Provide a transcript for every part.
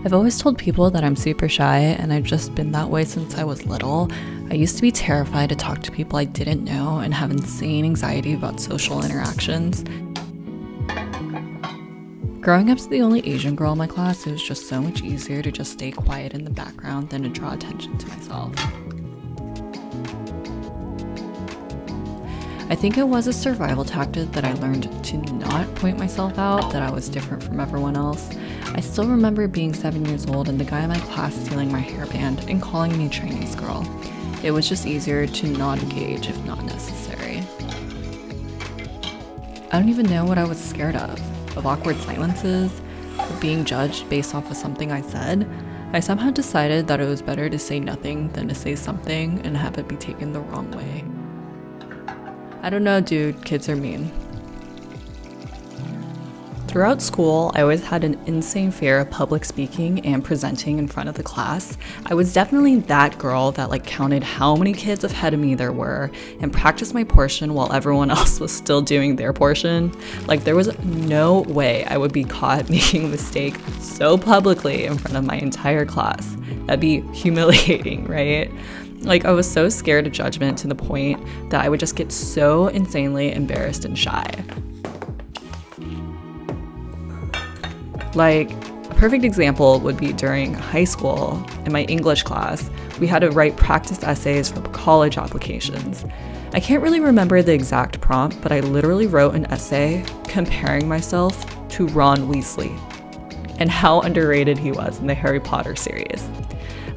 I've always told people that I'm super shy, and I've just been that way since I was little. I used to be terrified to talk to people I didn't know and have insane anxiety about social interactions. Growing up as the only Asian girl in my class, it was just so much easier to just stay quiet in the background than to draw attention to myself. I think it was a survival tactic that I learned to not point myself out, that I was different from everyone else. I still remember being 7 years old and the guy in my class stealing my hairband and calling me Chinese girl. It was just easier to not engage if not necessary. I don't even know what I was scared of awkward silences, of being judged based off of something I said. I somehow decided that it was better to say nothing than to say something and have it be taken the wrong way. I don't know, dude, kids are mean. Throughout school, I always had an insane fear of public speaking and presenting in front of the class. I was definitely that girl that counted how many kids ahead of me there were and practiced my portion while everyone else was still doing their portion. There was no way I would be caught making a mistake so publicly in front of my entire class. That'd be humiliating, right? I was so scared of judgment to the point that I would just get so insanely embarrassed and shy. A perfect example would be during high school in my English class, we had to write practice essays for college applications. I can't really remember the exact prompt, but I literally wrote an essay comparing myself to Ron Weasley and how underrated he was in the Harry Potter series.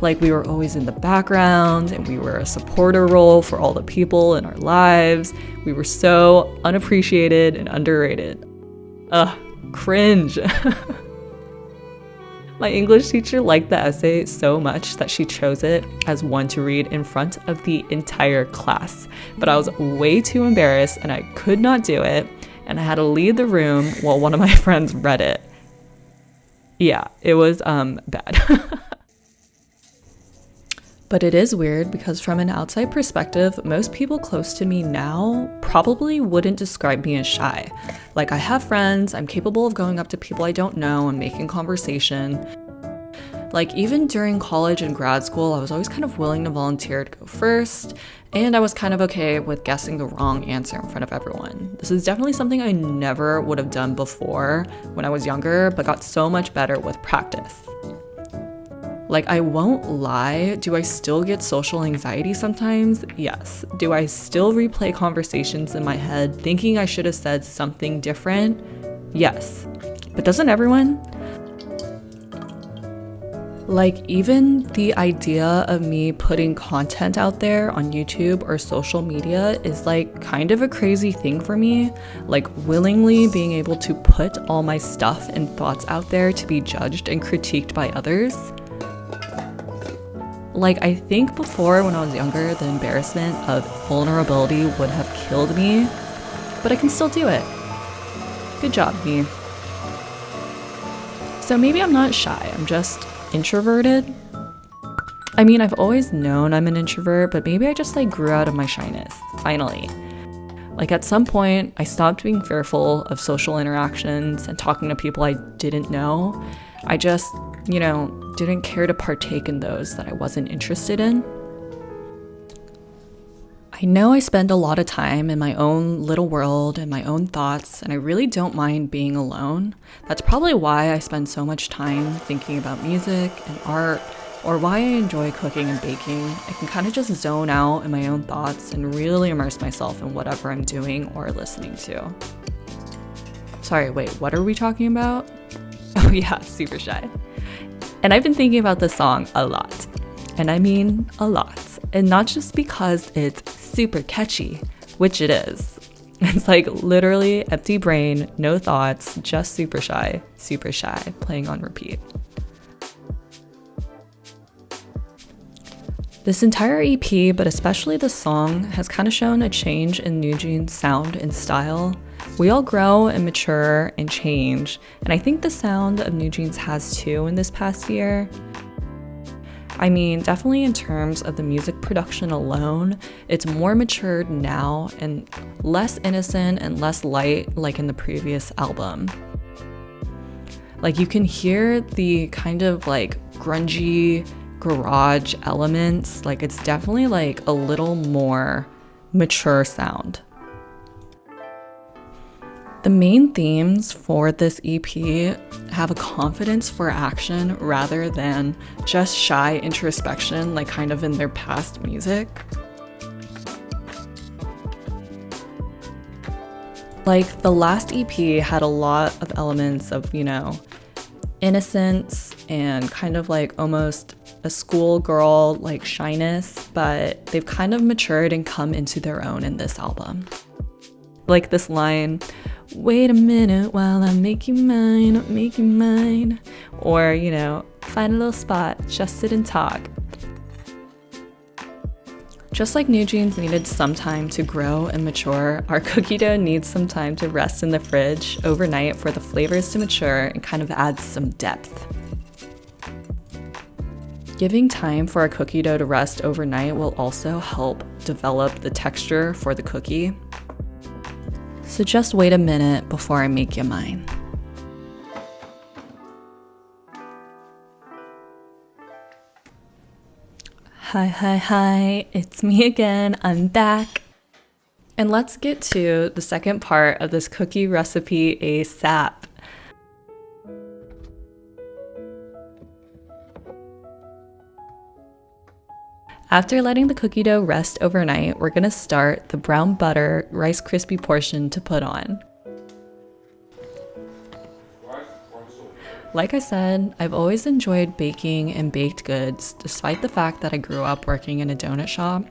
We were always in the background and we were a supporter role for all the people in our lives. We were so unappreciated and underrated. Ugh, cringe. My English teacher liked the essay so much that she chose it as one to read in front of the entire class. But I was way too embarrassed and I could not do it, and I had to leave the room while one of my friends read it. Yeah, it was bad. But it is weird because from an outside perspective, most people close to me now probably wouldn't describe me as shy. I have friends, I'm capable of going up to people I don't know and making conversation. Even during college and grad school, I was always kind of willing to volunteer to go first, and I was kind of okay with guessing the wrong answer in front of everyone. This is definitely something I never would have done before when I was younger, but got so much better with practice. I won't lie, do I still get social anxiety sometimes? Yes. Do I still replay conversations in my head thinking I should have said something different? Yes. But doesn't everyone? Even the idea of me putting content out there on YouTube or social media is kind of a crazy thing for me. Willingly being able to put all my stuff and thoughts out there to be judged and critiqued by others. I think before, when I was younger, the embarrassment of vulnerability would have killed me, but I can still do it. Good job, me. So maybe I'm not shy, I'm just introverted. I've always known I'm an introvert, but maybe I just grew out of my shyness, finally. At some point, I stopped being fearful of social interactions and talking to people I didn't know. I just, didn't care to partake in those that I wasn't interested in. I know I spend a lot of time in my own little world and my own thoughts, and I really don't mind being alone. That's probably why I spend so much time thinking about music and art, or why I enjoy cooking and baking. I can kind of just zone out in my own thoughts and really immerse myself in whatever I'm doing or listening to. Sorry, wait, what are we talking about? Oh yeah, super shy. And I've been thinking about this song a lot. And I mean a lot. And not just because it's super catchy, which it is. It's literally empty brain, no thoughts, just super shy, playing on repeat. This entire EP, but especially the song, has kind of shown a change in NewJeans' sound and style. We all grow and mature and change, and I think the sound of NewJeans has too in this past year. Definitely in terms of the music production alone, it's more matured now and less innocent and less light like in the previous album. Like you can hear the kind of like grungy garage elements. Like it's definitely like a little more mature sound. The main themes for this EP have a confidence for action rather than just shy introspection, like kind of in their past music. Like the last EP had a lot of elements of, you know, innocence and kind of like almost a schoolgirl like shyness, but they've kind of matured and come into their own in this album. Like this line, "Wait a minute while I make you mine," or, you know, "Find a little spot, just sit and talk." Just like New Jeans needed some time to grow and mature, our cookie dough needs some time to rest in the fridge overnight for the flavors to mature and kind of add some depth. Giving time for our cookie dough to rest overnight will also help develop the texture for the cookie. So just wait a minute before I make you mine. Hi, it's me again, I'm back. And let's get to the second part of this cookie recipe ASAP. After letting the cookie dough rest overnight, we're gonna start the brown butter Rice Krispie portion to put on. Like I said, I've always enjoyed baking and baked goods, despite the fact that I grew up working in a donut shop.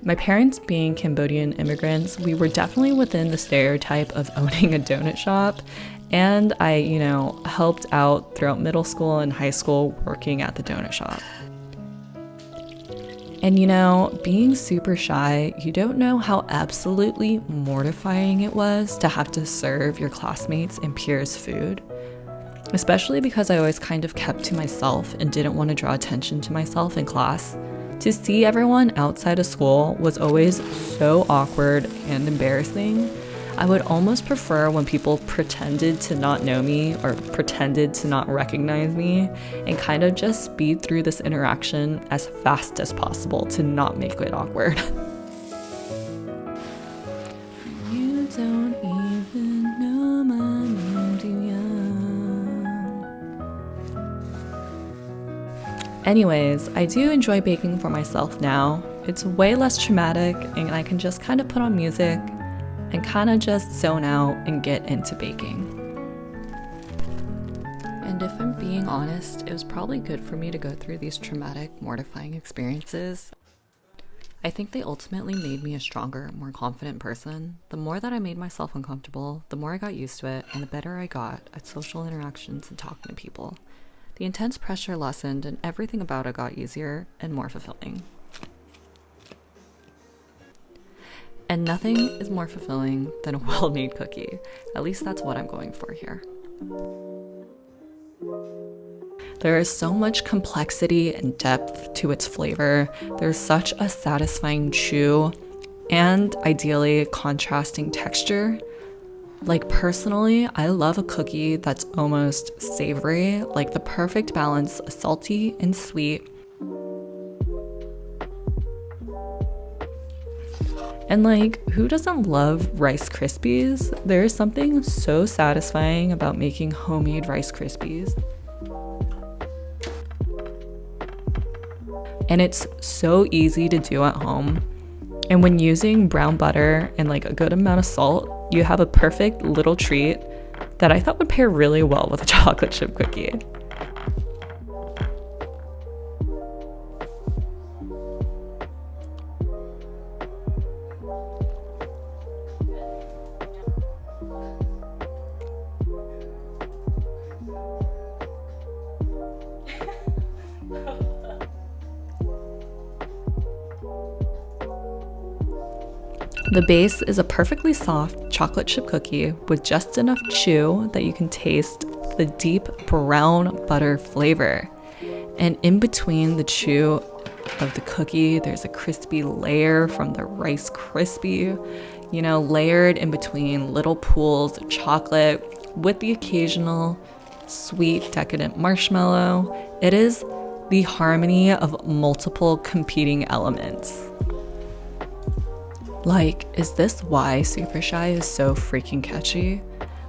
My parents being Cambodian immigrants, we were definitely within the stereotype of owning a donut shop, and I, you know, helped out throughout middle school and high school working at the donut shop. And you know, being super shy, you don't know how absolutely mortifying it was to have to serve your classmates and peers food. Especially because I always kind of kept to myself and didn't want to draw attention to myself in class. To see everyone outside of school was always so awkward and embarrassing. I would almost prefer when people pretended to not know me or pretended to not recognize me and kind of just speed through this interaction as fast as possible to not make it awkward. You don't even know my name, do ya? Anyways, I do enjoy baking for myself now. It's way less traumatic and I can just kind of put on music and kind of just zone out and get into baking. And if I'm being honest, it was probably good for me to go through these traumatic, mortifying experiences. I think they ultimately made me a stronger, more confident person. The more that I made myself uncomfortable, the more I got used to it, and the better I got at social interactions and talking to people. The intense pressure lessened, and everything about it got easier and more fulfilling. And nothing is more fulfilling than a well-made cookie. At least that's what I'm going for here. There is so much complexity and depth to its flavor. There's such a satisfying chew and ideally contrasting texture. Like personally, I love a cookie that's almost savory, like the perfect balance of salty and sweet. And like, who doesn't love Rice Krispies? There's something so satisfying about making homemade Rice Krispies. And it's so easy to do at home. And when using brown butter and like a good amount of salt, you have a perfect little treat that I thought would pair really well with a chocolate chip cookie. The base is a perfectly soft chocolate chip cookie with just enough chew that you can taste the deep brown butter flavor. And in between the chew of the cookie, there's a crispy layer from the Rice Krispie, you know, layered in between little pools of chocolate with the occasional sweet, decadent marshmallow. It is the harmony of multiple competing elements. Like, is this why Super Shy is so freaking catchy?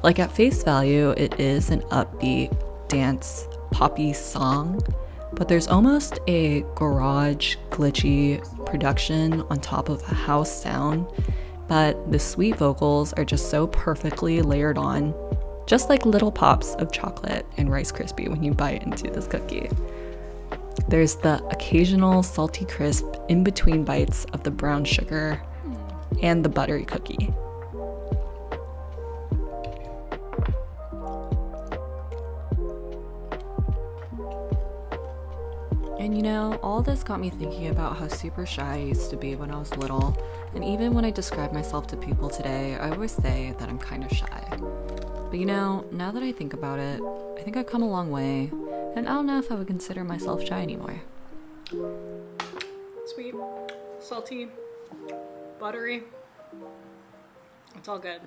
Like, at face value, it is an upbeat, dance, poppy song, but there's almost a garage, glitchy production on top of a house sound, but the sweet vocals are just so perfectly layered on, just like little pops of chocolate and Rice Krispie when you bite into this cookie. There's the occasional salty crisp in between bites of the brown sugar and the buttery cookie. And you know, all this got me thinking about how super shy I used to be when I was little, and even when I describe myself to people today, I always say that I'm kind of shy. But you know, now that I think about it, I think I've come a long way, and I don't know if I would consider myself shy anymore. Sweet, salty, buttery, it's all good.